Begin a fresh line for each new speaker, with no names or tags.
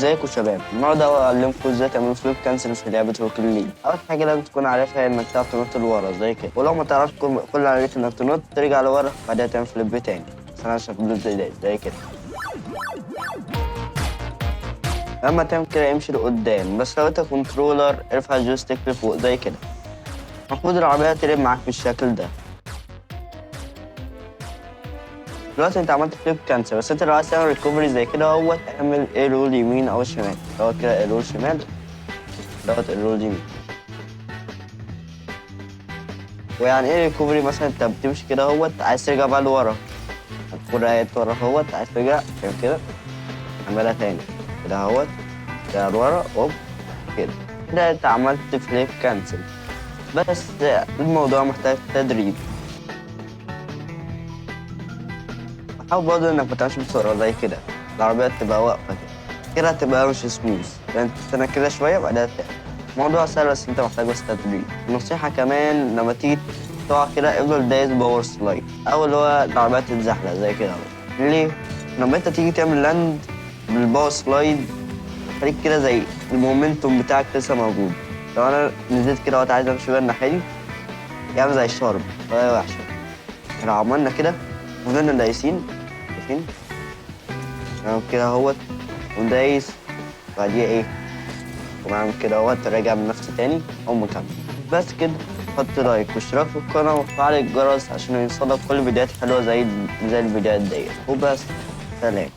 ازيكم شباب، النهارده هعلمكم ازاي تعملوا فليب كنسل في لعبة روكيت. اول حاجه لازم تكون عارفها انك تعرف تنط لورا زي كده، ولو ما تعرفش كل اللي عليك انك تنط ترجع لورا بعدها تعمل فليب تاني. بس انا هشرح زي كده. لما تعمل كده امشي لقدام، بس لو انت كنترولر ارفع الجويستيك لفوق زي كده. المفروض العربيه تقلب معاك بالشكل ده. دلوقتي انت عملت فليب كانسل، بس انت لو عايز تعمل ريكوفري زي كده اهوت اعمل رول يمين او شمال. دوت كده رول شمال، دوت رول يمين. ويعني ايه ريكوفري؟ مثلا انت بتمشي كده اهوت عايز ترجع بقى لورا، الكورة اهي ورا اهوت عايز ترجع تعمل كده، اعملها تاني كده اهوت كده لورا اوب كده. كده انت عملت فليب كانسل، بس الموضوع محتاج تدريب. حاول برضه انك ما تعملش بسرعة زي كده، العربية تبقى واقفة كده، كده هتبقى مش سموث، يعني تستنى كده شوية بعدها تعمل. الموضوع سهل بس انت محتاج بس تدريب. نصيحة كمان، لما تيجي تقع كده افضل دايس باور سلايد، او اللي هو العربية تتزحلق زي كده. ليه؟ لما انت تيجي تعمل لاند بالباور سلايد خليك كده زي المومنتوم بتاعك لسه موجود. لو انا نزلت كده وقت عايز امشي بقى الناحية دي يعمل زي الشارب ولا وحشة. لو عملنا كده وفضلنا دايسين شايفين؟ كده اهوت ودايس بعديها ايه؟ وبعمل كده اهوت راجع من نفسي تاني او مكمل. بس كده، حط لايك واشتراك في القناة وفعل الجرس عشان يوصلك كل فيديوهات حلوة زي الفيديوهات ديت. وبس، سلام.